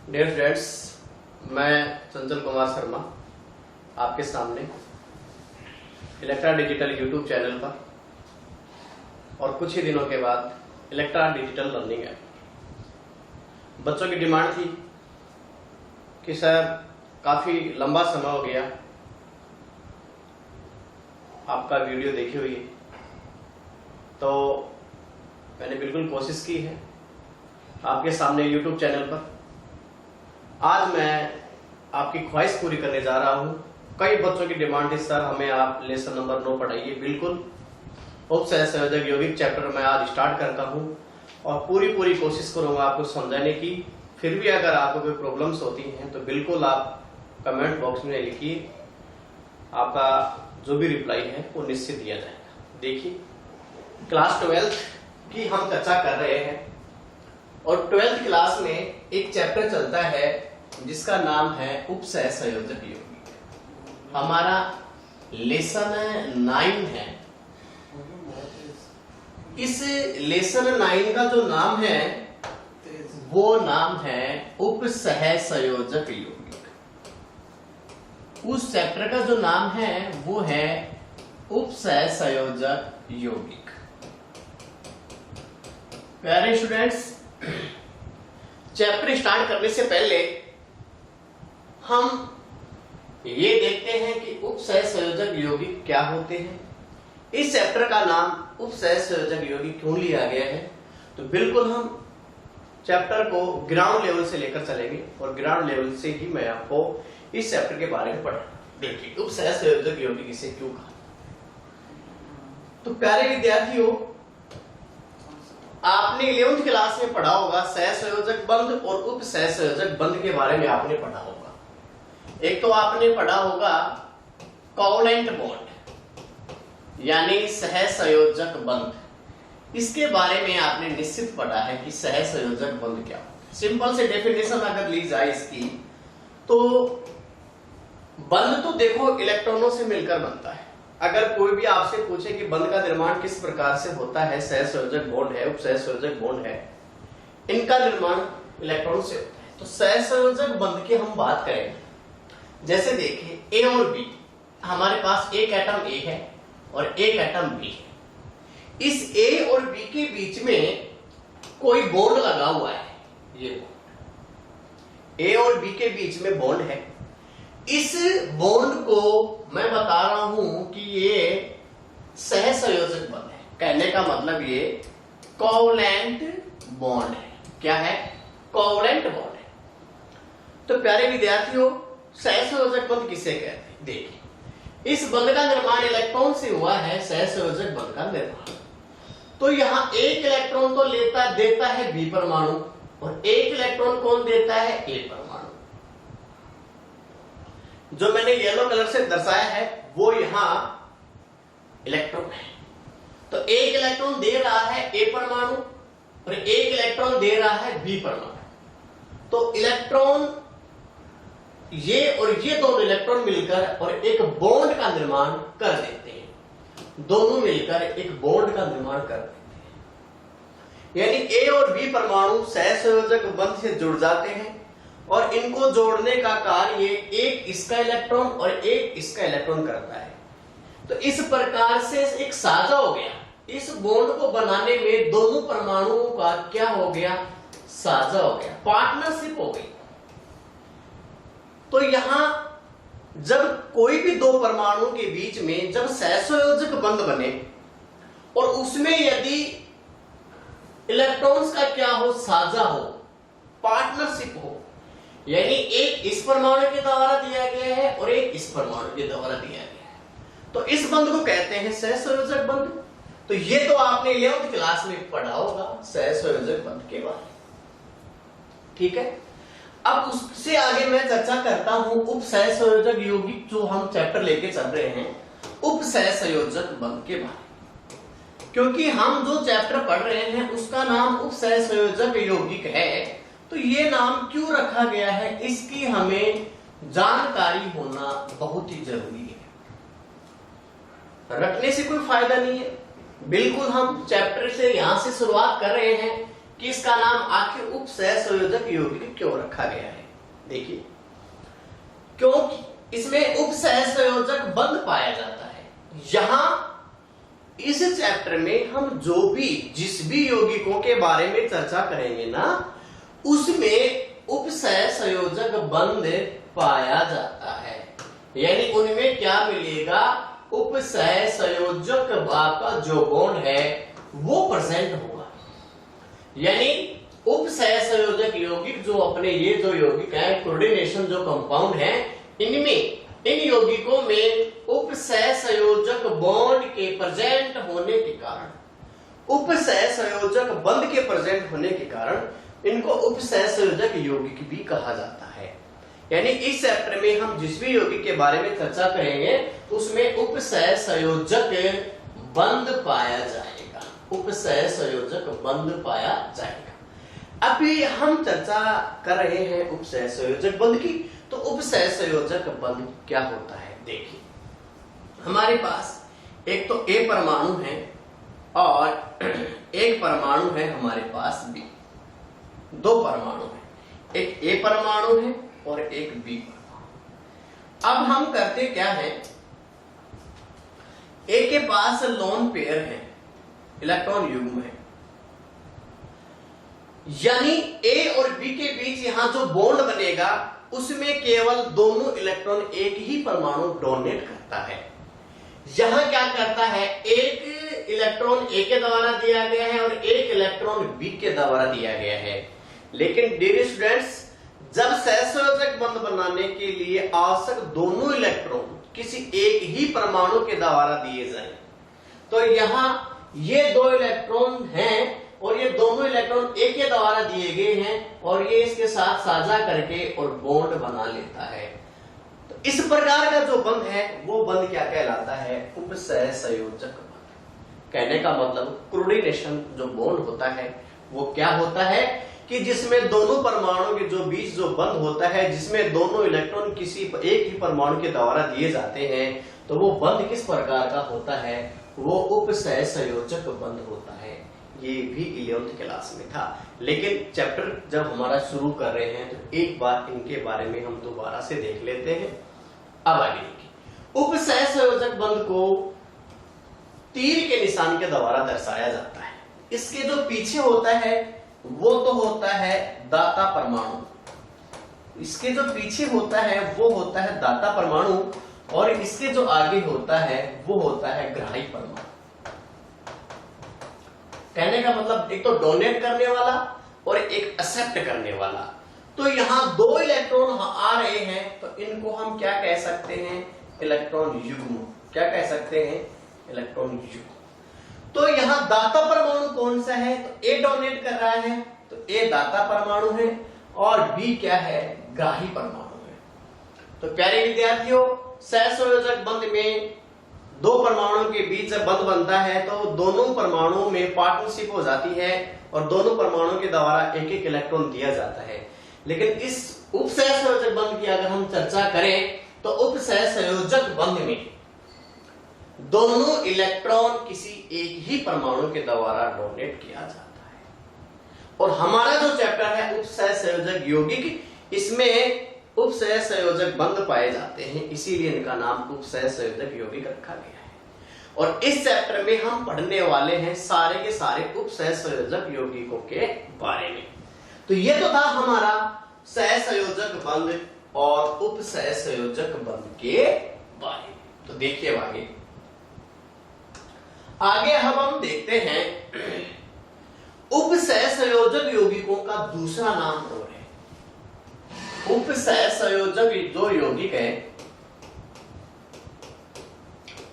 Dear friends, मैं चंचल कुमार शर्मा आपके सामने इलेक्ट्रा डिजिटल यूट्यूब चैनल पर और कुछ ही दिनों के बाद इलेक्ट्रा डिजिटल लर्निंग ऐप। बच्चों की डिमांड थी कि सर काफी लंबा समय हो गया आपका वीडियो देखे हुए, तो मैंने बिल्कुल कोशिश की है आपके सामने यूट्यूब चैनल पर। आज मैं आपकी ख्वाहिश पूरी करने जा रहा हूं। कई बच्चों की डिमांड थी, सर हमें आप लेसन नंबर 9 पढ़ाइए। बिल्कुल उपसहसंयोजक यौगिक चैप्टर मैं आज स्टार्ट करता हूं और पूरी कोशिश करूंगा आपको समझाने की। फिर भी अगर आपको कोई प्रॉब्लम्स होती हैं तो बिल्कुल आप कमेंट बॉक्स में लिखिए, आपका जो भी रिप्लाई है वो निश्चित दिया जाएगा। देखिए, क्लास 12 की हम चर्चा कर रहे हैं और 12th क्लास में एक चैप्टर चलता है जिसका नाम है उपसहसंयोजक यौगिक। हमारा लेसन 9 है। इस लेसन 9 का जो नाम है वो नाम है उपसहसंयोजक यौगिक। उस चैप्टर का जो नाम है वो है उपसहसंयोजक यौगिक। प्यारे स्टूडेंट्स, चैप्टर स्टार्ट करने से पहले हम ये देखते हैं कि उपसहसंयोजक यौगिक क्या होते हैं। इस चैप्टर का नाम उपसहसंयोजक यौगिक क्यों लिया गया है, तो बिल्कुल हम चैप्टर को ग्राउंड लेवल से लेकर चलेंगे और ग्राउंड लेवल से ही मैं आपको इस चैप्टर के बारे में पढ़ा। देखिए, उपसहसंयोजक यौगिक इसे क्यों कहा। तो प्यारे विद्यार्थियों, आपने 11th क्लास में पढ़ा होगा सहसंयोजक बंध और उपसहसंयोजक बंध के बारे में आपने पढ़ा होगा। एक तो आपने पढ़ा होगा कोवलेंट बॉन्ड यानी सहसंयोजक बंध। इसके बारे में आपने निश्चित पढ़ा है कि सहसंयोजक बंध क्या होता है। सिंपल से डेफिनेशन अगर ली जाए इसकी, तो बंध तो देखो इलेक्ट्रॉनों से मिलकर बनता है। अगर कोई भी आपसे पूछे कि बंध का निर्माण किस प्रकार से होता है, सहसंयोजक बॉन्ड है, उपसहसंयोजक बॉन्ड है, इनका निर्माण इलेक्ट्रॉन से होता है। तो सहसंयोजक बंध की हम बात करें, जैसे देखिए ए और बी, हमारे पास एक एटम ए है और एक एटम बी है। इस ए और बी के बीच में कोई बॉन्ड लगा हुआ है। ये बॉन्ड ए और बी के बीच में बॉन्ड है। इस बॉन्ड को मैं बता रहा हूं कि ये सहसंयोजक बंध है। कहने का मतलब ये कोवलेंट बॉन्ड है। क्या है? कोवलेंट बॉन्ड है। तो प्यारे विद्यार्थियों, सहसंयोजक बंध किसे कहते हैं? देखिए, इस बंध का निर्माण इलेक्ट्रॉन से हुआ है। सहसंयोजक बंध का निर्माण, तो यहां एक इलेक्ट्रॉन तो देता है बी परमाणु और एक इलेक्ट्रॉन कौन देता है? ए परमाणु। जो मैंने येलो कलर से दर्शाया है वो यहां इलेक्ट्रॉन है। तो एक इलेक्ट्रॉन दे रहा है ए परमाणु और एक इलेक्ट्रॉन दे रहा है बी परमाणु। तो इलेक्ट्रॉन ये और ये दोनों इलेक्ट्रॉन मिलकर और एक बॉन्ड का निर्माण कर देते हैं। दोनों मिलकर एक बॉन्ड का निर्माण कर देते हैं, यानी ए और बी परमाणु सहसंयोजक बंध से जुड़ जाते हैं और इनको जोड़ने का कार्य एक इसका इलेक्ट्रॉन और एक इसका इलेक्ट्रॉन करता है। तो इस प्रकार से एक साझा हो गया। इस बॉन्ड को बनाने में दोनों परमाणुओं का क्या हो गया? साझा हो गया, पार्टनरशिप हो गई। तो यहां जब कोई भी दो परमाणुओं के बीच में जब सहसंयोजक बंध बने और उसमें यदि इलेक्ट्रॉन्स का क्या हो? साझा हो, पार्टनरशिप हो, यानी एक इस परमाणु के द्वारा दिया गया है और एक इस परमाणु के द्वारा दिया गया है, तो इस बंध को कहते हैं सहसंयोजक बंध। तो ये तो आपने 11th क्लास में पढ़ा होगा सहसंयोजक बंध के बारे में। ठीक है, अब उससे आगे मैं चर्चा करता हूं उपसहसंयोजक यौगिक, जो हम चैप्टर लेके चल रहे हैं उपसहसंयोजक बंध के बारे में। क्योंकि हम जो चैप्टर पढ़ रहे हैं उसका नाम उपसहसंयोजक यौगिक है, तो ये नाम क्यों रखा गया है इसकी हमें जानकारी होना बहुत ही जरूरी है। रखने से कोई फायदा नहीं है। बिल्कुल हम चैप्टर से यहां से शुरुआत कर रहे हैं कि इसका नाम आखिर उप सहसंयोजक यौगिक क्यों रखा गया है। देखिए, क्योंकि इसमें उप सहसंयोजक बंध पाया जाता है। यहां इस चैप्टर में हम जिस भी यौगिकों के बारे में चर्चा करेंगे ना, उसमें उप सहसंयोजक बंध पाया जाता है। यानी उनमें क्या मिलेगा, उप सहसंयोजक का जो बॉन्ड है वो प्रेजेंट होगा। यानी उप सहसंयोजक यौगिक जो अपने ये जो यौगिक है, कोऑर्डिनेशन जो कंपाउंड है, इनमें इन यौगिकों में उप सहसंयोजक बॉन्ड के प्रेजेंट होने के कारण, उप सहसंयोजक बंध के प्रेजेंट होने के कारण इनको उप सहसंयोजक यौगिक भी कहा जाता है। यानी इस चैप्टर में हम जिस भी यौगिक के बारे में चर्चा करेंगे उसमें उप सहसंयोजक बंध पाया जाएगा, उप सहसंयोजक बंध पाया जाएगा। अभी हम चर्चा कर रहे हैं उप सहसंयोजक बंध की। तो उप सहसंयोजक बंध क्या होता है, देखिए हमारे पास एक तो ए परमाणु है और एक परमाणु है हमारे पास बी। दो परमाणु है, एक ए परमाणु है और एक बी परमाणु। अब हम करते क्या है, ए के पास लोन पेयर है, इलेक्ट्रॉन युग्म है, यानी ए और बी के बीच यहां जो बॉन्ड बनेगा उसमें केवल दोनों इलेक्ट्रॉन एक ही परमाणु डोनेट करता है। यहां क्या करता है, एक इलेक्ट्रॉन ए के द्वारा दिया गया है और एक इलेक्ट्रॉन बी के द्वारा दिया गया है। लेकिन डियर स्टूडेंट्स, जब सहसंयोजक बंध बनाने के लिए आवश्यक दोनों इलेक्ट्रॉन किसी एक ही परमाणु के द्वारा दिए जाएं, तो यहां ये दो इलेक्ट्रॉन हैं और ये दोनों इलेक्ट्रॉन एक के द्वारा दिए गए हैं और ये इसके साथ साझा करके और बॉन्ड बना लेता है। तो इस प्रकार का जो बंध है वो बंध क्या कहलाता है, उप सहसंयोजक बंध। कहने का मतलब कोऑर्डिनेशन जो बॉन्ड होता है वो क्या होता है कि जिसमें दोनों परमाणु के जो बीच जो बंध होता है, जिसमें दोनों इलेक्ट्रॉन किसी एक ही परमाणु के द्वारा दिए जाते हैं, तो वो बंध किस प्रकार का होता है, वो उप सहसंयोजक बंध होता है। ये भी 11th क्लास में था, लेकिन चैप्टर जब हमारा शुरू कर रहे हैं तो एक बार इनके बारे में हम दोबारा से देख लेते हैं। अब आगे देखिए, उप सहसंयोजक बंध को तीर के निशान के द्वारा दर्शाया जाता है। इसके जो पीछे होता है वो तो होता है दाता परमाणु, इसके जो पीछे होता है वो होता है दाता परमाणु और इसके जो आगे होता है वो होता है ग्राही परमाणु। कहने का मतलब एक तो डोनेट करने वाला और एक एक्सेप्ट करने वाला। तो यहां दो इलेक्ट्रॉन आ रहे हैं तो इनको हम क्या कह सकते हैं, इलेक्ट्रॉन युग्म। क्या कह सकते हैं, इलेक्ट्रॉन युग्म। तो यहां दाता परमाणु कौन सा है, तो ए डोनेट कर रहा है तो ए दाता परमाणु है और बी क्या है, ग्राही परमाणु है। तो प्यारे विद्यार्थियों, सहसंयोजक बंध में दो परमाणुओं के बीच जब बंध बनता है तो दोनों परमाणुओं में पार्टनरशिप हो जाती है और दोनों परमाणुओं के द्वारा एक एक इलेक्ट्रॉन दिया जाता है। लेकिन इस उप सहसंयोजक बंध की अगर हम चर्चा करें तो उप सहसंयोजक बंध में दोनों इलेक्ट्रॉन किसी एक ही परमाणु के द्वारा डोनेट किया जाता है। और हमारा जो चैप्टर है उप सहसंयोजक यौगिक, इसमें उप सहसंयोजक बंध पाए जाते हैं, इसीलिए इनका नाम उप सहसंयोजक यौगिक रखा गया है। और इस चैप्टर में हम पढ़ने वाले हैं सारे के सारे उप सहसंयोजक यौगिकों के बारे में। तो ये तो था हमारा सहसंयोजक बंध और उप सहसंयोजक बंध के बारे में। तो देखिए आगे हम देखते हैं उप सहसंयोजक यौगिकों का दूसरा नाम और है। उप सहसंयोजक जो यौगिक है,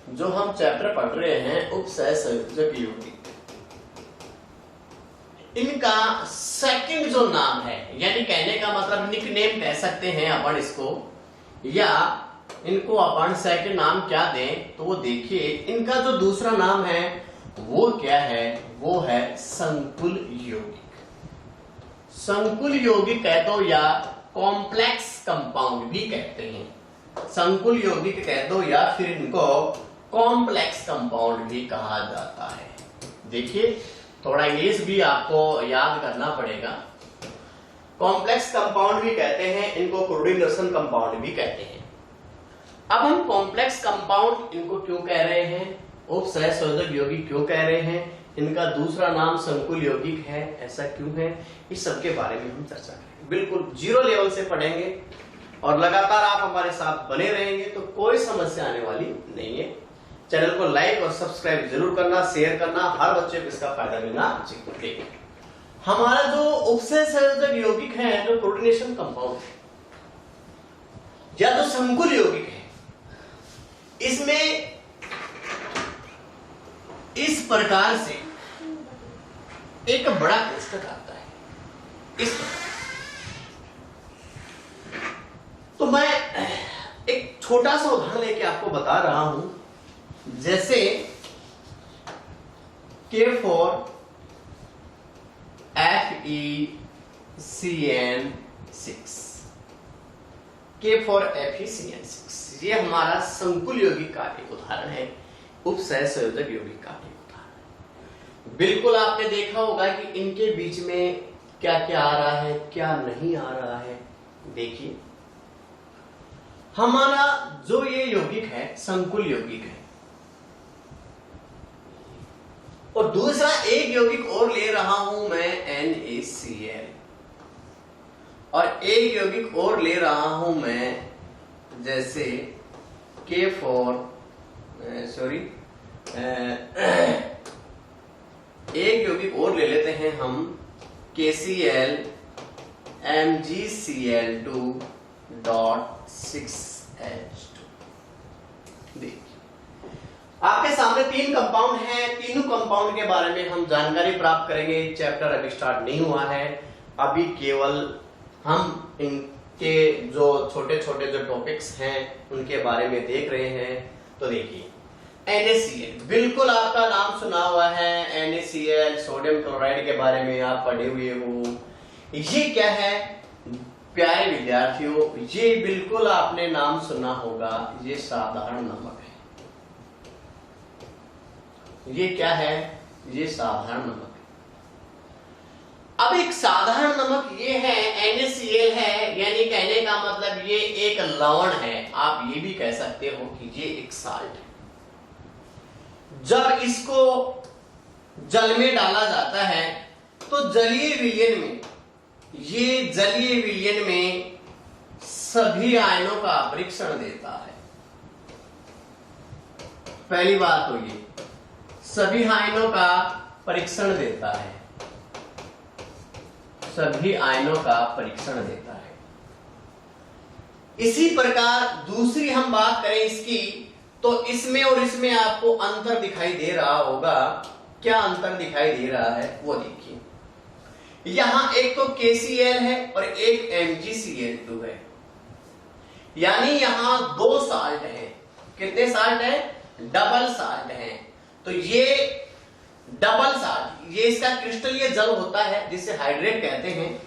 जो हम चैप्टर पढ़ रहे हैं उप सहसंयोजक यौगिक, इनका सेकंड जो नाम है, यानी कहने का मतलब निकनेम कह सकते हैं अपन इसको, या इनको अपन सेकंड नाम क्या दें, तो वो देखिए इनका जो दूसरा नाम है वो क्या है, वो है संकुल यौगिक। संकुल यौगिक कह दो या कॉम्प्लेक्स कंपाउंड भी कहते हैं। संकुल यौगिक कह दो या फिर इनको कॉम्प्लेक्स कंपाउंड भी कहा जाता है। देखिए थोड़ा इंग्लिश भी आपको याद करना पड़ेगा। कॉम्प्लेक्स कंपाउंड भी कहते हैं इनको, कोऑर्डिनेशन कंपाउंड भी कहते हैं। अब हम कॉम्प्लेक्स कंपाउंड इनको क्यों कह रहे हैं, उपसहसंयोजक यौगिक क्यों कह रहे हैं, इनका दूसरा नाम संकुल यौगिक है, ऐसा क्यों है, इस सब के बारे में हम चर्चा करेंगे। बिल्कुल जीरो लेवल से पढ़ेंगे और लगातार आप हमारे साथ बने रहेंगे तो कोई समस्या आने वाली नहीं है। चैनल को लाइक और सब्सक्राइब जरूर करना, शेयर करना, हर बच्चे को इसका फायदा मिलना चाहिए। हमारा जो उपसहसंयोजक यौगिक है, जो कोऑर्डिनेशन कंपाउंड है या जो संकुल यौगिक है, इसमें इस प्रकार से एक बड़ा कोष्ठक आता है, इस प्रकार। तो मैं एक छोटा सा उदाहरण लेके आपको बता रहा हूं, जैसे K for FeCN6, K for FeCN6, ये हमारा संकुल यौगिक का एक उदाहरण है, उपसहसंयोजक यौगिक का एक उदाहरण। बिल्कुल आपने देखा होगा कि इनके बीच में क्या क्या आ रहा है, क्या नहीं आ रहा है। देखिए, हमारा जो ये यौगिक है संकुल यौगिक है, और दूसरा एक यौगिक और ले रहा हूं मैं NaCl, और एक यौगिक और ले रहा हूं मैं जैसे K for एक यौगिक और ले लेते हैं हम KCl MgCl2.6H2। देखिए, आपके सामने तीन कंपाउंड हैं, तीनों कंपाउंड के बारे में हम जानकारी प्राप्त करेंगे। चैप्टर अभी स्टार्ट नहीं हुआ है, अभी केवल हम इनके जो छोटे छोटे जो टॉपिक्स हैं उनके बारे में देख रहे हैं। तो देखिए, NaCl, बिल्कुल आपका नाम सुना हुआ है, NaCl सोडियम क्लोराइड के बारे में आप पढ़े हुए हो। ये क्या है प्यारे विद्यार्थियों, ये बिल्कुल आपने नाम सुना होगा, ये साधारण नमक है। ये क्या है, ये साधारण नमक है। अब एक साधारण नमक ये है, NaCl है, यानी कहने का मतलब ये एक लवण है। आप ये भी कह सकते हो कि ये एक साल्ट है। जब इसको जल में डाला जाता है तो जलीय विलयन में, ये जलीय विलयन में सभी आयनों का परीक्षण देता है। पहली बात तो ये सभी आयनों का परीक्षण देता है, सभी आयनों का परीक्षण देता है। इसी प्रकार दूसरी हम बात करें इसकी, तो इसमें और इसमें आपको अंतर दिखाई दे रहा होगा। क्या अंतर दिखाई दे रहा है वो देखिए, यहां एक तो KCl है और एक MgCl2 है, यानी यहां दो साल्ट हैं। कितने साल्ट हैं? डबल साल्ट हैं। तो ये डबल साल्ट, ये इसका क्रिस्टलीय जल होता है जिसे हाइड्रेट कहते हैं।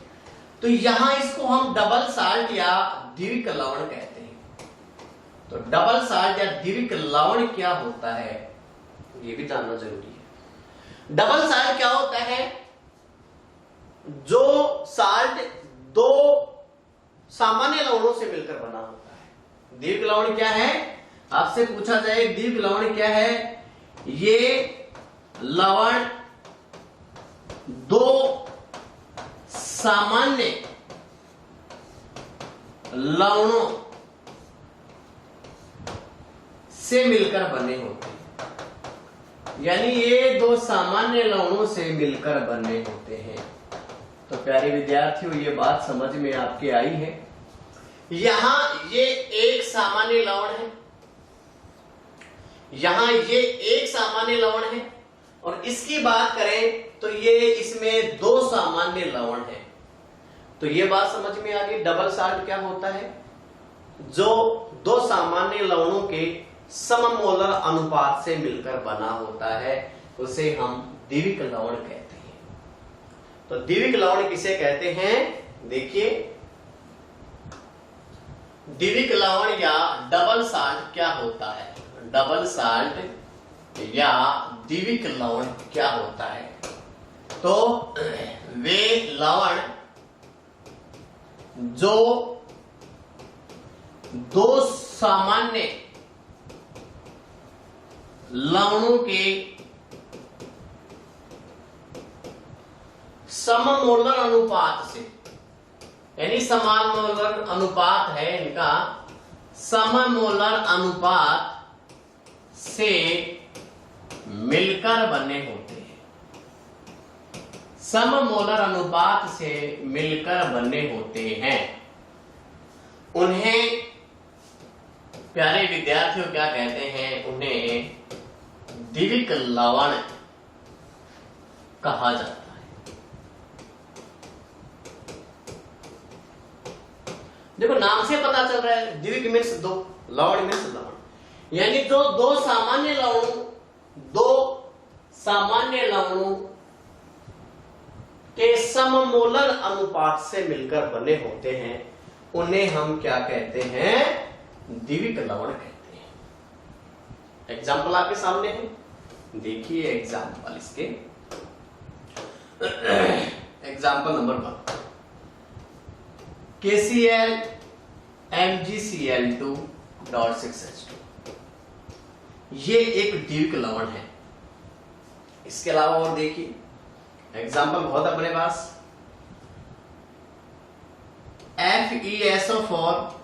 तो यहां इसको हम डबल साल्ट या द्विक लवण कहते हैं। तो डबल साल्ट या द्विक लवण क्या होता है ये भी जानना जरूरी है। डबल साल्ट क्या होता है? जो साल्ट दो सामान्य लवणों से मिलकर बना होता है। द्विक लवण क्या है? आपसे पूछा जाए द्विक लवण क्या है? ये लवण दो सामान्य लवणों से मिलकर बने होते हैं, यानी ये दो सामान्य लवणों से मिलकर बने होते हैं। तो प्यारे विद्यार्थियों, ये बात समझ में आपके आई है। यहां ये एक सामान्य लवण है, यहां ये एक सामान्य लवण है, और इसकी बात करें तो ये इसमें दो सामान्य लवण है। तो ये बात समझ में आ गई। डबल साल्ट क्या होता है? जो दो सामान्य लवणों के सममोलर अनुपात से मिलकर बना होता है, उसे हम द्विक लवण कहते हैं। तो द्विक लवण किसे कहते हैं? देखिए, द्विक लवण या डबल साल्ट क्या होता है? डबल साल्ट या द्विक लवण क्या होता है? तो वे लवण जो दो सामान्य लवणों के सममोलर अनुपात से, यानी समान मोलर अनुपात है इनका, सममोलर अनुपात से मिलकर बने होते हैं, सममोलर अनुपात से मिलकर बने होते हैं। उन्हें प्यारे विद्यार्थियों क्या कहते हैं? उन्हें द्विविक लवण कहा जाता है। देखो नाम से पता चल रहा है, द्विविक मीन्स दो, लवण मीन्स लवण, यानी जो दो सामान्य लवणों के सममोलर अनुपात से मिलकर बने होते हैं, उन्हें हम क्या कहते हैं? द्विविक लवण कहते हैं। एग्जाम्पल आपके सामने है, देखिए एग्जाम्पल इसके। एग्जाम्पल नंबर 1, KCl MgCl2.6H2, ये एक द्विविक लवण है। इसके अलावा और देखिए एग्जाम्पल बहुत अपने पास, FeSO4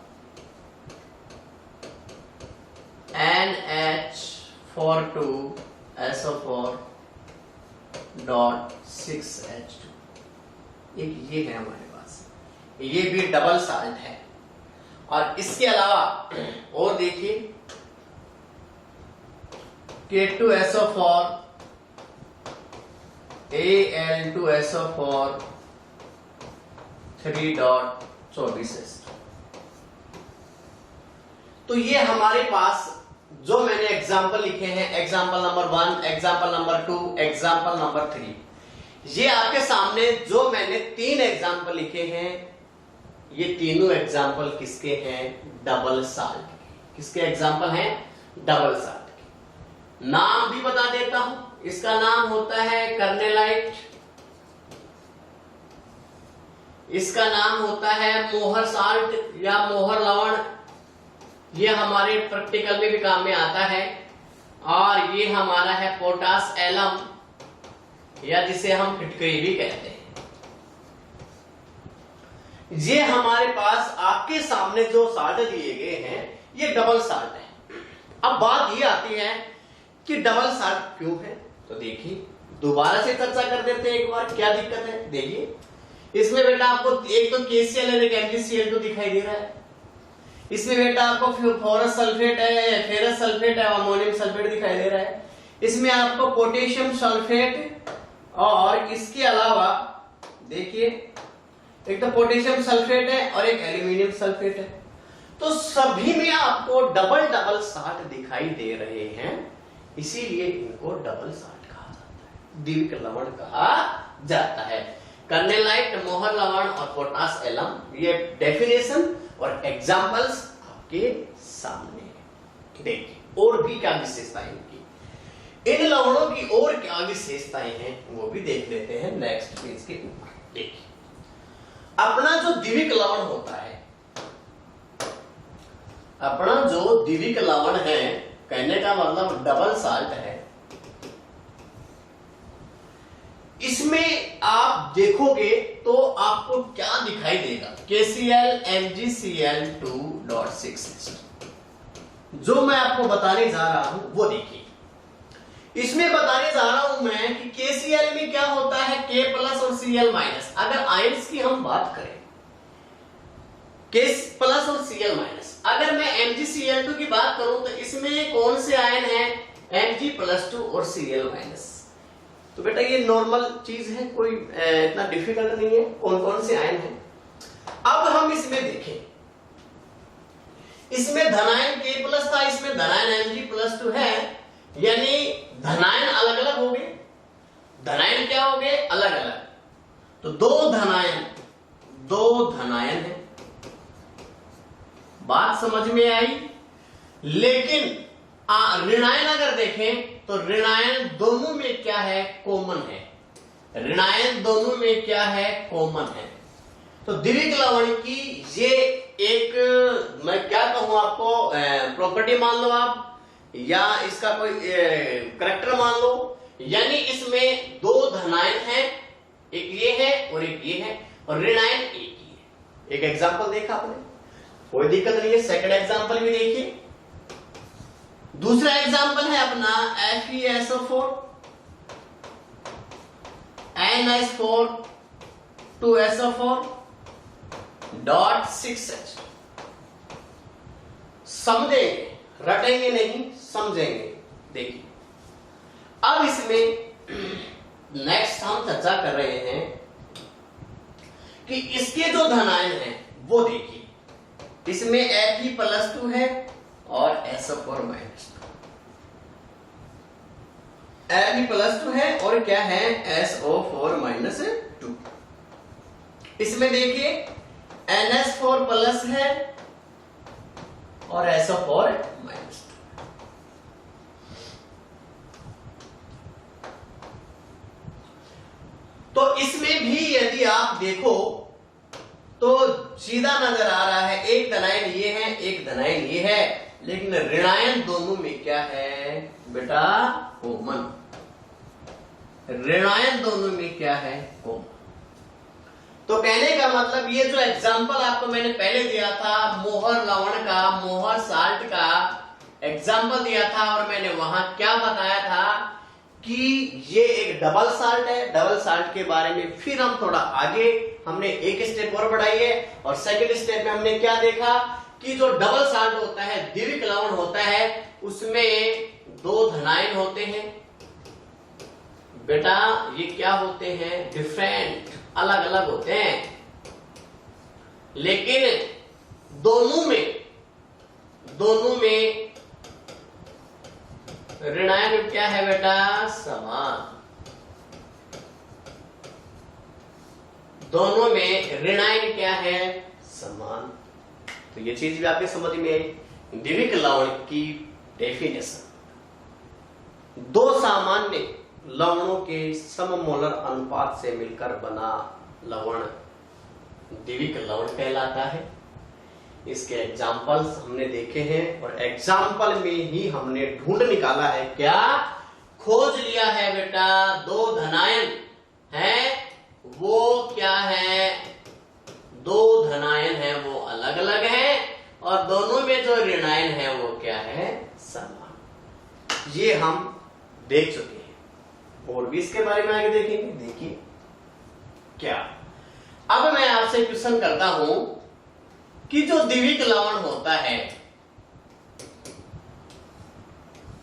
NH42SO4.6H2, एक ये है हमारे पास, ये भी डबल साल्ट है। और इसके अलावा और देखिए K2SO4 Al2SO4 3.24H2। तो ये हमारे पास जो मैंने एग्जाम्पल लिखे हैं, example number 1, example number 2, example number 3, ये आपके सामने जो मैंने 3 एग्जाम्पल लिखे हैं, ये तीनों एग्जाम्पल किसके हैं? डबल साल्ट के। किसके एग्जाम्पल हैं? डबल साल्ट के। नाम भी बता देता हूं, इसका नाम होता है कर्नेलाइट, इसका नाम होता है मोहर साल्ट या मोहर लवण, ये हमारे प्रैक्टिकल में भी काम में आता है। और ये हमारा है पोटास एलम, या जिसे हम फिटकरी भी कहते हैं। ये हमारे पास आपके सामने जो साल्ट दिए गए हैं, ये डबल साल्ट है। अब बात ये आती है कि डबल साल्ट क्यों है? तो देखिए दोबारा से चर्चा कर देते हैं एक बार, क्या दिक्कत है। देखिए इसमें बेटा आपको एक तो KCl और एक MgCl2 दिखाई दे रहा है, इसमें बेटा आपको फॉस्फोरस सल्फेट है, फेरस सल्फेट है, अमोनियम सल्फेट दिखाई दे रहा है, इसमें आपको पोटेशियम सल्फेट, और इसके अलावा देखिए एक तो पोटेशियम सल्फेट है और एक एल्यूमिनियम सल्फेट है। तो सभी में आपको डबल डबल साल्ट दिखाई दे रहे हैं, इसीलिए इनको डबल साल्ट कहा जाता है, द्विविक लवण कहा जाता है। कर्नेलाइट, मोहर लवण और पोटास एलम, ये डेफिनेशन और एग्जांपल्स आपके सामने है। देखिए और भी क्या विशेषताएं इनकी, इन लवणों की और क्या विशेषताएं हैं वो भी देख लेते हैं नेक्स्ट पेज के ऊपर। देखिए अपना जो द्विविक लवण होता है, अपना जो द्विविक लवण है, कहने का मतलब डबल साल्ट है, इसमें आप देखोगे तो आपको क्या दिखाई देगा? KCl MgCl2.6H2, जो मैं आपको बताने जा रहा हूं वो देखिए। इसमें बताने जा रहा हूं मैं कि KCl में क्या होता है, K प्लस और Cl माइनस। अगर आयंस की हम बात करें, K प्लस और Cl माइनस, अगर मैं MgCl2 की बात करूं तो इसमें कौन से आयन है? Mg+2 और Cl माइनस। तो बेटा ये नॉर्मल चीज है, कोई इतना डिफिकल्ट नहीं है, कौन कौन से आयन है। अब हम इसमें देखें, इसमें धनायन K प्लस था, इसमें धनायन Mg+2 है, यानी धनायन अलग अलग हो गए। धनायन क्या हो गए? अलग अलग। तो दो धनायन है, बात समझ में आई। लेकिन ऋणायन अगर देखें तो ऋणायन दोनों में क्या है? कॉमन है। ऋणायन दोनों में क्या है, कॉमन है। तो द्विविक लवण की ये एक, मैं क्या कहूं आपको, प्रॉपर्टी मान लो आप, या इसका कोई करैक्टर मान लो। यानी इसमें दो धनायन है, एक ये है और एक ये है, और ऋणायन एक ही है। एक एग्जांपल देखा आपने, कोई दिक्कत नहीं है। सेकंड एग्जांपल भी देखिए। दूसरा एग्जांपल है अपना FeSO4 NH4 2SO4 dot 6H। समझेंगे, रटेंगे नहीं, समझेंगे। देखिए अब इसमें नेक्स्ट हम चर्चा कर रहे हैं कि इसके जो धनायन है वो देखिए, इसमें Fe+2 है और SO4 -2। Fe+2 है और क्या है, SO4 -2। इसमें देखिए NH4 प्लस है और SO4 -2। तो इसमें भी यदि आप देखो तो सीधा नजर आ रहा है, एक धनायन ये है, एक धनायन ये है, लेकिन ऋणायन दोनों में क्या है बेटा, कॉमन। ऋणायन दोनों में क्या है, कॉमन। तो कहने का मतलब, ये जो एग्जाम्पल आपको मैंने पहले दिया था, मोहर लवण का, मोहर साल्ट का एग्जाम्पल दिया था, और मैंने वहां क्या बताया था कि ये एक डबल साल्ट है। डबल साल्ट के बारे में फिर हम थोड़ा आगे, हमने एक स्टेप और बढ़ाई है, और सेकंड स्टेप में हमने क्या देखा कि जो डबल साल्ट होता है, द्विविक लवण होता है, उसमें दो धनायन होते हैं बेटा। ये क्या होते हैं, डिफरेंट, अलग अलग होते हैं, लेकिन दोनों में ऋणायन क्या है बेटा, समान। दोनों में ऋणायन क्या है, समान। तो ये चीज भी आपके समझ में आई। द्विविक लवण की डेफिनेशन, दो सामान्य लवणों के सममोलर अनुपात से मिलकर बना लवण द्विविक लवण कहलाता है। इसके एग्जाम्पल्स हमने देखे हैं, और एग्जाम्पल में ही हमने ढूंढ निकाला है, क्या खोज लिया है बेटा, दो धनायन है, वो क्या है, दो धनायन है वो अलग अलग है, और दोनों में जो ऋणायन है वो क्या है, समान। ये हम देख चुके हैं, और भी इसके बारे में आगे देखेंगे। देखिए क्या, अब मैं आपसे क्वेश्चन करता हूं कि जो द्विविक लवण होता है,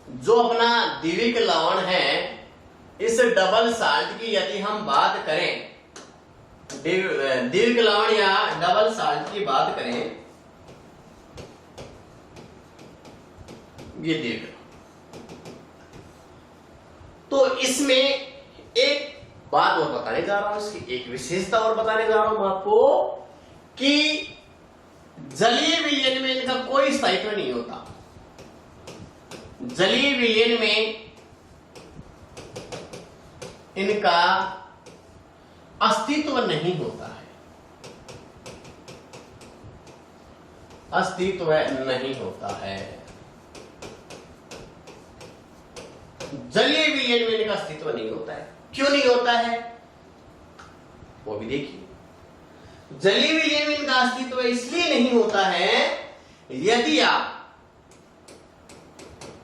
जो अपना द्विविक लवण है, इस डबल साल्ट की यदि हम बात करें, द्विविक लवण या डबल साल्ट की बात करें, ये द्विविक, तो इसमें एक बात और बताने जा रहा हूं, इसकी एक विशेषता और बताने जा रहा हूं आपको, कि जलीय विलयन में इनका कोई स्थायित्व नहीं होता। जलीय विलयन में इनका अस्तित्व नहीं होता है, अस्तित्व नहीं होता है। जलीय विलयन में इनका अस्तित्व नहीं होता है। क्यों नहीं होता है वो भी देखिए। जलीय विलयन में इनका अस्तित्व इसलिए नहीं होता है, यदि आप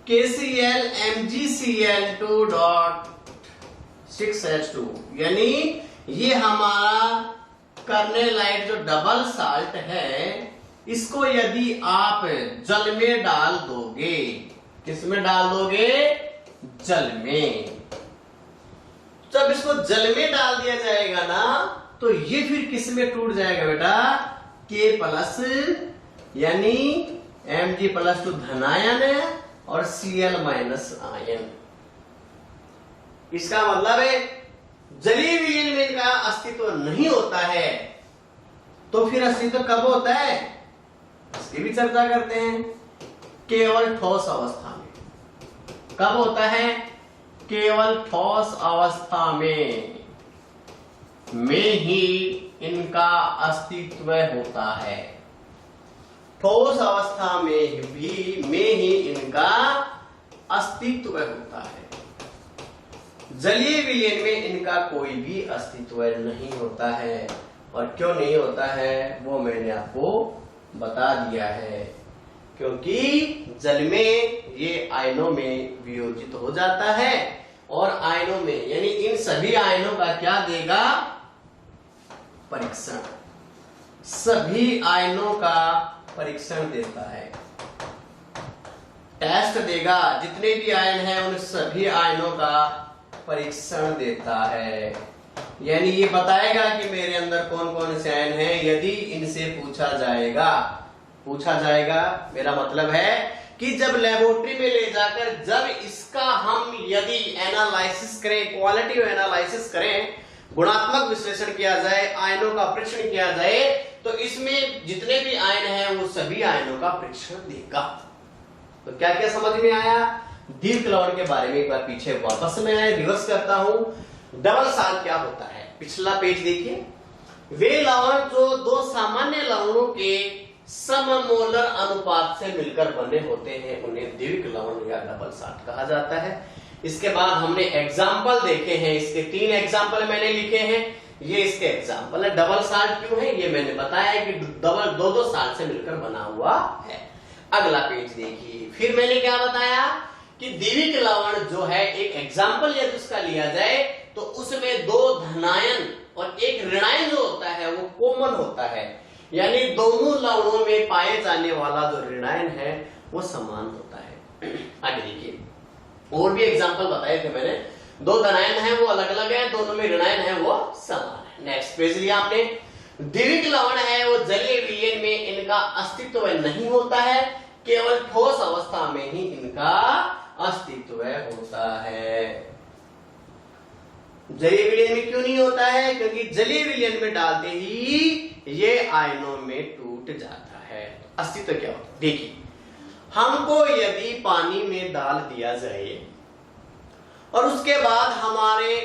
KCl MgCl2.6H2, यानी ये हमारा कर्नेलाइट जो डबल साल्ट है, इसको यदि आप जल में डाल दोगे, किस में डाल दोगे, जल में। जब इसको जल में डाल दिया जाएगा ना, तो ये फिर किस में टूट जाएगा बेटा, K+, यानी Mg+2 धनायन और Cl- आयन। इसका मतलब है जलीय विलयन में इनका अस्तित्व नहीं होता है। तो फिर अस्तित्व कब होता है, इसकी भी चर्चा करते हैं। केवल ठोस अवस्था में। कब होता है, केवल ठोस अवस्था में। में ही इनका अस्तित्व होता है। ठोस अवस्था में ही इनका अस्तित्व होता है। जलीय विलयन में इनका कोई भी अस्तित्व नहीं होता है। और क्यों नहीं होता है वो मैंने आपको बता दिया है, क्योंकि जल में ये आयनों में वियोजित हो जाता है और आयनों में यानी इन सभी आयनों का क्या देगा, परीक्षण। सभी आयनों का परीक्षण देता है, टेस्ट देगा। जितने भी आयन हैं उन सभी आयनों का परीक्षण देता है, यानी ये बताएगा कि मेरे अंदर कौन कौन से आयन हैं। यदि इनसे पूछा जाएगा मेरा मतलब है कि जब लेबोरेटरी में ले जाकर जब इसका हम यदि एनालिसिस करें, क्वालिटी एनालिसिस करें, गुणात्मक विश्लेषण किया जाए, आयनों का परीक्षण किया जाए, तो इसमें जितने भी आयन हैं वो सभी आयनों का परीक्षण देगा। तो क्या क्या समझ में आया? दीर्घ लवण के बारे में एक बार पीछे वापस में आए, रिवर्स करता हूं। डबल साल्ट क्या होता है, पिछला पेज देखिए। वे लवण जो दो सामान्य लवणों के सममोलर अनुपात से मिलकर बने होते हैं उन्हें दीर्घ लवण या डबल साल्ट कहा जाता है। इसके बाद हमने एग्जाम्पल देखे हैं, इसके 3 एग्जाम्पल मैंने लिखे हैं। ये इसके एग्जाम्पल है। डबल साल्ट क्यों है ये मैंने बताया कि डबल दो साल्ट से मिलकर बना हुआ है। अगला पेज देखिए। फिर मैंने क्या बताया कि द्विविक लवण जो है, एक एग्जाम्पल यदि उसका लिया जाए तो उसमें 2 धनायन और 1 ऋणायन जो होता है वो कॉमन होता है, यानी दोनों लवणों में पाए जाने वाला जो ऋणायन है वो समान होता है। आगे देखिए, और भी एग्जाम्पल बताए थे मैंने। 2 धनायन है वो अलग अलग है, दोनों में ऋणायन है वो समान है। नेक्स्ट पेज लिया आपने। द्विविक लवण है वो जलीय विलयन में इनका अस्तित्व नहीं होता है, केवल ठोस अवस्था में ही इनका अस्तित्व होता है। जलीय विलयन में क्यों नहीं होता है? क्योंकि जलीय विलयन में डालते ही ये आयनों में टूट जाता है। अस्तित्व क्या होता है देखिए, हमको यदि पानी में डाल दिया जाए और उसके बाद हमारे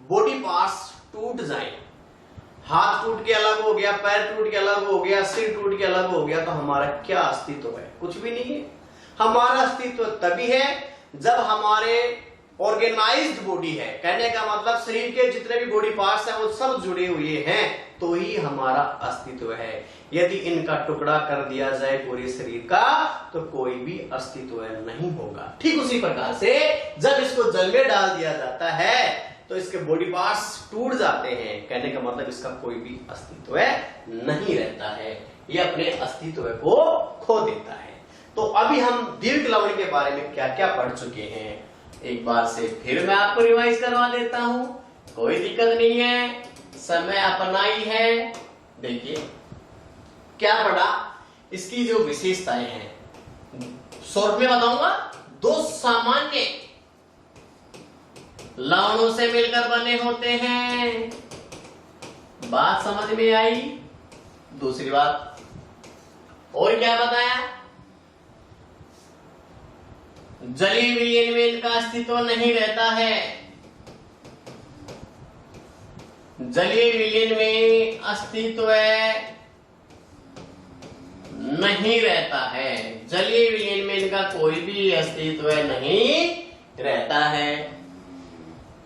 बॉडी पार्ट्स टूट जाए, हाथ टूट के अलग हो गया, पैर टूट के अलग हो गया, सिर टूट के अलग हो गया, तो हमारा क्या अस्तित्व है? कुछ भी नहीं है। हमारा अस्तित्व तभी है जब हमारे ऑर्गेनाइज्ड बॉडी है, कहने का मतलब शरीर के जितने भी बॉडी पार्ट्स हैं वो सब जुड़े हुए हैं, तो ही हमारा अस्तित्व है। यदि इनका टुकड़ा कर दिया जाए पूरे शरीर का तो कोई भी अस्तित्व नहीं होगा। ठीक उसी प्रकार से जब इसको जल में डाल दिया जाता है तो इसके बॉडी पार्ट्स टूट जाते हैं, कहने का मतलब इसका कोई भी अस्तित्व नहीं रहता है, ये अपने अस्तित्व को खो देता है। तो अभी हम दीर्घ लवण के बारे में क्या क्या पढ़ चुके हैं, एक बार से फिर मैं आपको रिवाइज करवा देता हूं, कोई दिक्कत नहीं है, समय अपना ही है। देखिए क्या पढ़ा, इसकी जो विशेषताएं हैं शॉर्ट में बताऊंगा। 2 सामान्य लवणों से मिलकर बने होते हैं, बात समझ में आई। दूसरी बात और क्या बताया, जलीय विलयन में इनका अस्तित्व नहीं रहता है। जलीय विलयन में अस्तित्व नहीं रहता है, जलीय विलयन में इनका कोई भी अस्तित्व नहीं रहता है।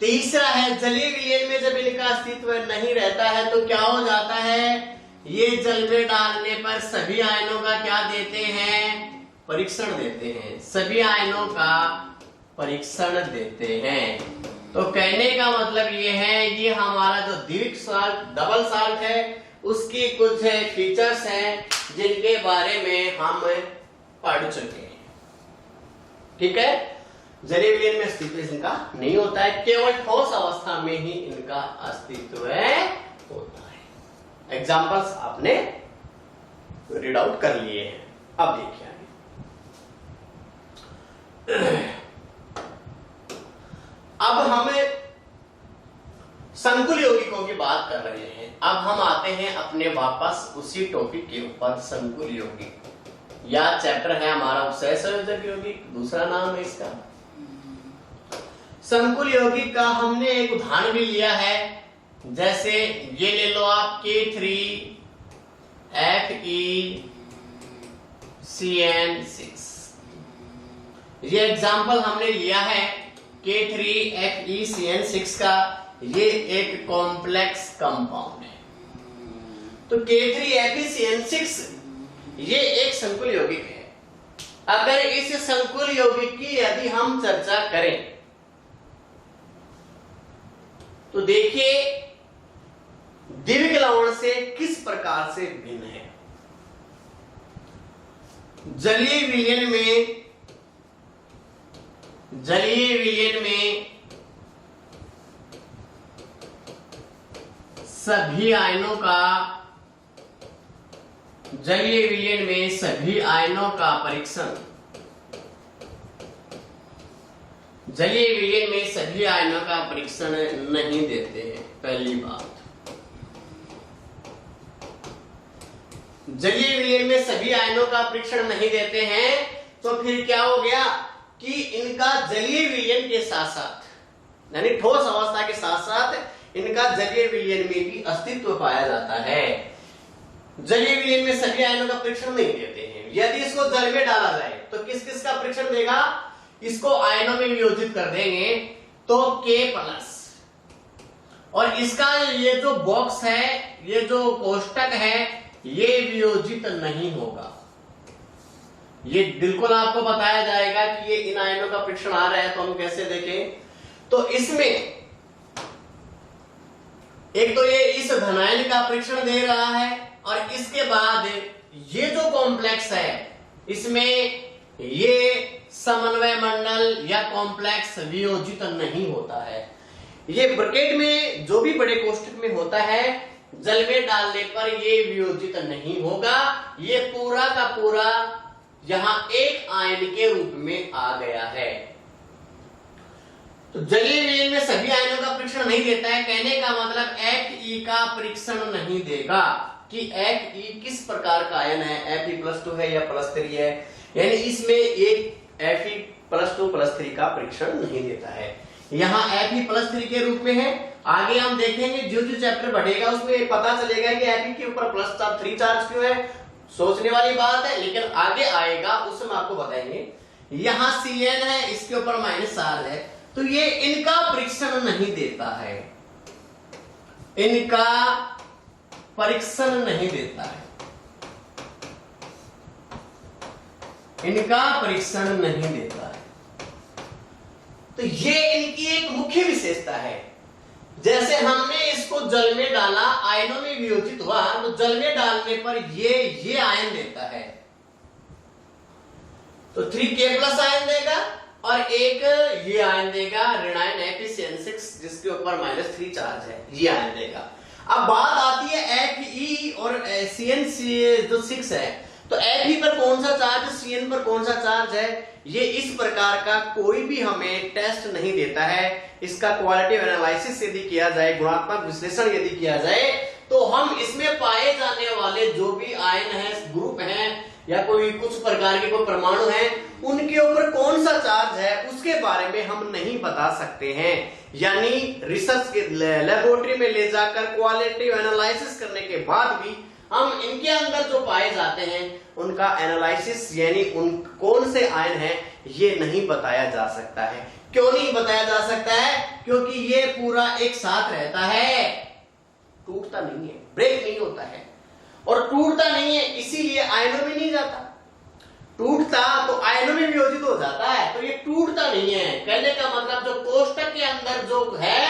तीसरा है, जलीय विलयन में जब इनका अस्तित्व नहीं रहता है तो क्या हो जाता है, ये जल में डालने पर सभी आयनों का क्या देते हैं, परीक्षण देते हैं, सभी आयनों का परीक्षण देते हैं। तो कहने का मतलब ये है, ये हमारा जो दीर्घ साल्ट डबल साल्ट है उसकी कुछ फीचर्स हैं जिनके बारे में हम पढ़ चुके हैं। ठीक है, जलीय विलयन में अस्तित्व इनका नहीं होता है, केवल ठोस अवस्था में ही इनका अस्तित्व होता है। एग्जांपल्स आपने रीड आउट कर लिए हैं। अब देखिए अब हमें संकुल यौगिकों की बात कर रहे हैं। अब हम आते हैं अपने वापस उसी टॉपिक के ऊपर, संकुल यौगिक। या चैप्टर है हमारा उपसय संयोजक यौगिक, दूसरा नाम है इसका। संकुल यौगिक का हमने एक उदाहरण भी लिया है, जैसे ये ले लो आप K3FeCN6, ये एग्जाम्पल हमने लिया है K3FeCN6 का। ये एक कॉम्प्लेक्स कंपाउंड है। तो K3FeCN6 ये एक संकुल यौगिक है। अगर इस संकुल यौगिक की यदि हम चर्चा करें तो देखिए द्विविक लवण से किस प्रकार से भिन्न है। जलीय विलयन में सभी आयनों का परीक्षण नहीं देते हैं। पहली बात, जलीय विलयन में सभी आयनों का परीक्षण नहीं देते हैं, तो फिर क्या हो गया कि इनका जलीय विलयन के साथ साथ, यानी ठोस अवस्था के साथ साथ इनका जलीय विलयन में भी अस्तित्व पाया जाता है। जलीय विलयन में सभी आयनों का परीक्षण नहीं देते हैं। यदि इसको जल में डाला जाए तो किस किस का परीक्षण देगा? इसको आयनों में वियोजित कर देंगे तो K+, और इसका ये जो बॉक्स है, ये जो कोष्टक है, ये वियोजित नहीं होगा। ये बिल्कुल आपको बताया जाएगा कि ये इन आयनों का परीक्षण आ रहा है, तो हम कैसे देखें? तो इसमें एक तो ये इस धनायन का परीक्षण दे रहा है, और इसके बाद ये जो कॉम्प्लेक्स है इसमें ये समन्वय मंडल या कॉम्प्लेक्स वियोजित नहीं होता है। ये ब्रैकेट में जो भी बड़े कोष्टक में होता है, जल में डालने पर ये वियोजित नहीं होगा। ये पूरा का पूरा यहां एक आयन के रूप में आ गया है। तो जलीय विलयन में सभी आयनों का परीक्षण नहीं देता है, कहने का मतलब Fe का परीक्षण नहीं देगा कि Fe किस प्रकार का आयन है, Fe+2 है या +3 है, यानी इसमें एक Fe+2+3 का परीक्षण नहीं देता है। यहाँ Fe+3 के रूप में है। आगे हम देखेंगे जो जो चैप्टर बढ़ेगा उसमें पता चलेगा कि Fe के ऊपर +3 चार्ज क्यों है। सोचने वाली बात है, लेकिन आगे आएगा उसमें आपको बताएंगे। यहाँ Cn है, इसके ऊपर -R है, तो ये इनका परीक्षण नहीं देता है, इनका परीक्षण नहीं देता है, इनका परीक्षण नहीं देता है। तो ये इनकी एक मुख्य विशेषता है। जैसे हमने इसको जल में डाला, आयनों में वियोजित हुआ, तो जल में डालने पर ये आयन देता है, तो 3K+ आयन देगा, और एक ये आयन देगा ऋणायन FeCN6 जिसके ऊपर -3 चार्ज है, ये आयन देगा। अब बात आती है Fe और CN6 है, तो Fe पर कौन सा चार्ज, Cn पर कौन सा चार्ज है, ये इस प्रकार का कोई भी हमें टेस्ट नहीं देता है। इसका क्वालिटेटिव एनालिसिस यदि किया जाए, गुणात्मक विश्लेषण यदि किया जाए, तो हम इसमें पाए जाने वाले जो भी आयन है, ग्रुप हैं, या कोई कुछ प्रकार के कोई परमाणु हैं, उनके ऊपर कौन सा चार्ज है उसके बारे में हम नहीं बता सकते हैं। यानी रिसर्च के लेबोरेटरी में ले जाकर क्वालिटेटिव एनालिसिस करने के बाद भी हम इनके अंदर जो पाए जाते हैं उनका एनालिसिस, यानी उन कौन से आयन हैं, ये नहीं बताया जा सकता है। क्यों नहीं बताया जा सकता है? क्योंकि ये पूरा एक साथ रहता है, टूटता नहीं है, ब्रेक नहीं होता है, और टूटता नहीं है इसीलिए आयनों में नहीं जाता। टूटता तो आयनों में वियोजित हो जाता है, तो ये टूटता नहीं है। कहने का मतलब जो कोष्टक के अंदर जो है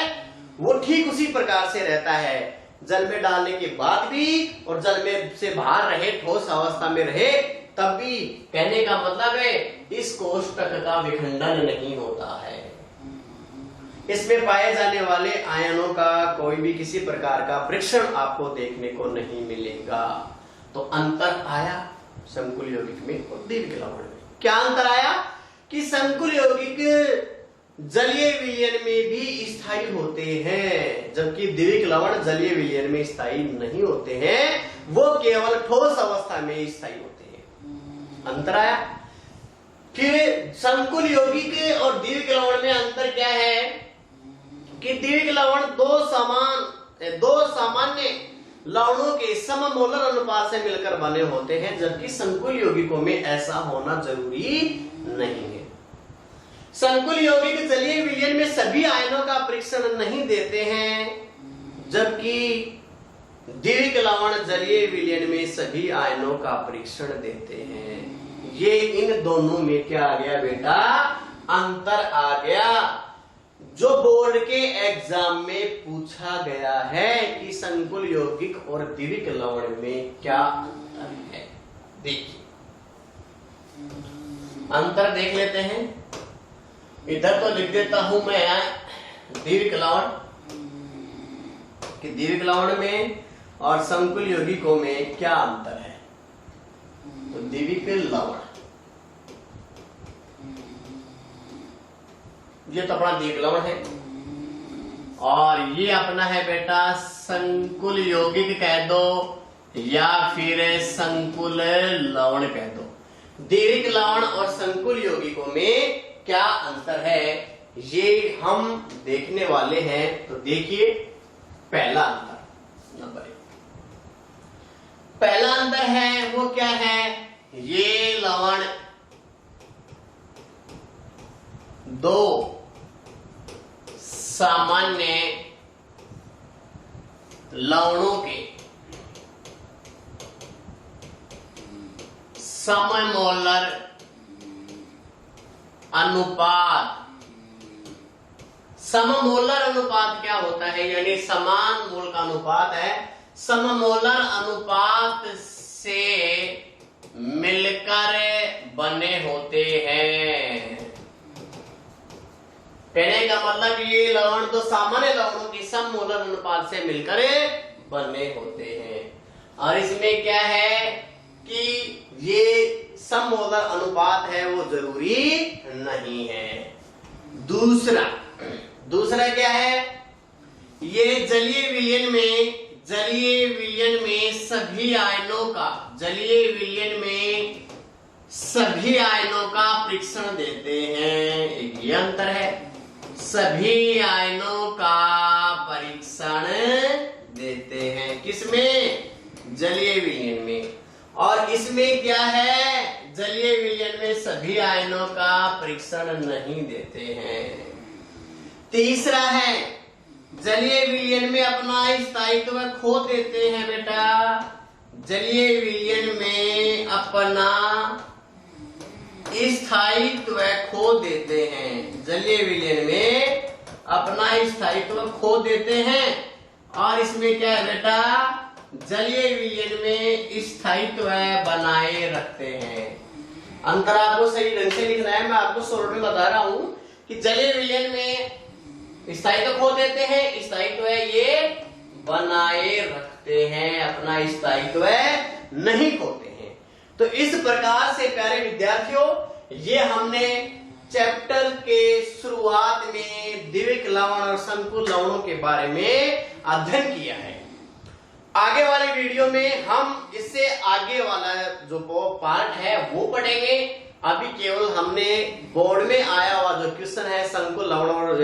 वो ठीक उसी प्रकार से रहता है, जल में डालने के बाद भी और जल में से बाहर रहे, ठोस अवस्था में रहे तब भी। कहने का मतलब है इस कोष्टक का विखंडन नहीं होता है, इसमें पाए जाने वाले आयनों का कोई भी किसी प्रकार का परीक्षण आपको देखने को नहीं मिलेगा। तो अंतर आया संकुल यौगिक में और द्विविक लवण में। क्या अंतर आया कि संकुल यौगिक जलीय विलयन में भी स्थायी होते हैं, जबकि द्विविक लवण जलीय विलयन में स्थायी नहीं होते हैं, वो केवल ठोस अवस्था में स्थायी होते हैं। अंतर आया। फिर संकुल यौगिक और द्विविक लवण में अंतर क्या है कि द्विविक लवण दो समान दो सामान्य लवणों के सममोलर अनुपात से मिलकर बने होते हैं, जबकि संकुल यौगिकों में ऐसा होना जरूरी नहीं है। संकुल यौगिक जलीय विलयन में सभी आयनों का परीक्षण नहीं देते हैं, जबकि द्विक लवण जलीय विलयन में सभी आयनों का परीक्षण देते हैं। ये इन दोनों में क्या आ गया बेटा, अंतर आ गया, जो बोर्ड के एग्जाम में पूछा गया है कि संकुल यौगिक और द्विक लवण में क्या अंतर है। देखिए अंतर देख लेते हैं। इधर तो लिख देता हूं मैं द्विक लवण कि द्विक लवण में और संकुल यौगिकों में क्या अंतर है। तो द्विक लवण ये तो अपना द्विक लवण है, और ये अपना है बेटा संकुल यौगिक कह दो या फिर संकुल लवण कह दो। द्विक लवण और संकुल यौगिकों में क्या अंतर है ये हम देखने वाले हैं। तो देखिए पहला अंतर, नंबर 1 पहला अंतर है वो क्या है, ये लवण दो सामान्य लवणों के सममोलर अनुपात। सममोलर अनुपात क्या होता है, यानी समान मोल का अनुपात है। सममोलर अनुपात से मिलकर बने होते हैं। कहने का मतलब ये लवण तो सामान्य लवणों की सममोलर अनुपात से मिलकर बने होते हैं, और इसमें क्या है कि ये सममोलर अनुपात है वो जरूरी नहीं है। दूसरा क्या है, ये जलीय विलयन में सभी आयनों का परीक्षण देते हैं। एक ये अंतर है, सभी आयनों का परीक्षण देते हैं। किसमें, जलीय विलयन में। और इसमें क्या है, जलीय विलयन में सभी आयनों का परीक्षण नहीं देते हैं। तीसरा है, जलीय विलयन में अपना स्थायित्व खो देते हैं बेटा। जलीय विलयन में अपना स्थायित्व खो देते हैं। जलीय विलयन में अपना स्थायित्व खो देते हैं। और इसमें क्या है बेटा, जलीय विलयन में स्थायित्व बनाए रखते हैं। अंतर आपको सही ढंग से लिखना है, मैं आपको शॉर्ट में बता रहा हूं कि जलीय विलयन में स्थायित्व खो देते हैं, स्थायित्व ये बनाए रखते हैं, अपना स्थायित्व नहीं खोते हैं। तो इस प्रकार से प्यारे विद्यार्थियों, ये हमने चैप्टर के शुरुआत में द्विक लवण और संकुल लवणों के बारे में अध्ययन किया है। आगे वाले वीडियो में हम इससे आगे वाला जो पार्ट है वो पढ़ेंगे। अभी केवल हमने बोर्ड में आया हुआ जो क्वेश्चन है संकुल लवण और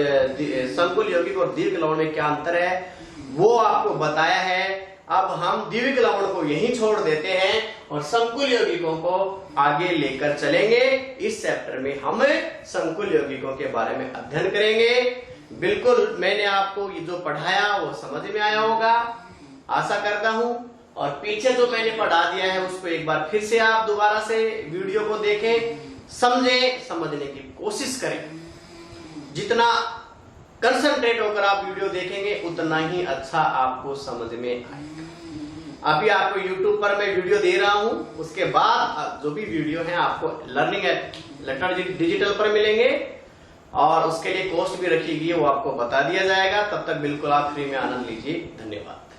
संकुल यौगिक और द्विक लवण में क्या अंतर है वो आपको बताया है। अब हम द्विक लवण को यहीं छोड़ देते हैं और संकुल यौगिकों को आगे लेकर चलेंगे। इस चैप्टर में हम संकुल यौगिकों के बारे में अध्ययन करेंगे। बिल्कुल मैंने आपको ये जो पढ़ाया वो समझ में आया होगा, आशा करता हूं। और पीछे जो मैंने पढ़ा दिया है उसको एक बार फिर से आप दोबारा से वीडियो को देखें, समझें, समझने की कोशिश करें। जितना कंसंट्रेट होकर आप वीडियो देखेंगे उतना ही अच्छा आपको समझ में आएगा। अभी आपको YouTube पर मैं वीडियो दे रहा हूं, उसके बाद जो भी वीडियो है आपको लर्निंग लेटर डिजिटल पर मिलेंगे और उसके लिए कॉस्ट भी रखी गई है, वो आपको बता दिया जाएगा। तब तक बिल्कुल आप फ्री में आनंद लीजिए। धन्यवाद।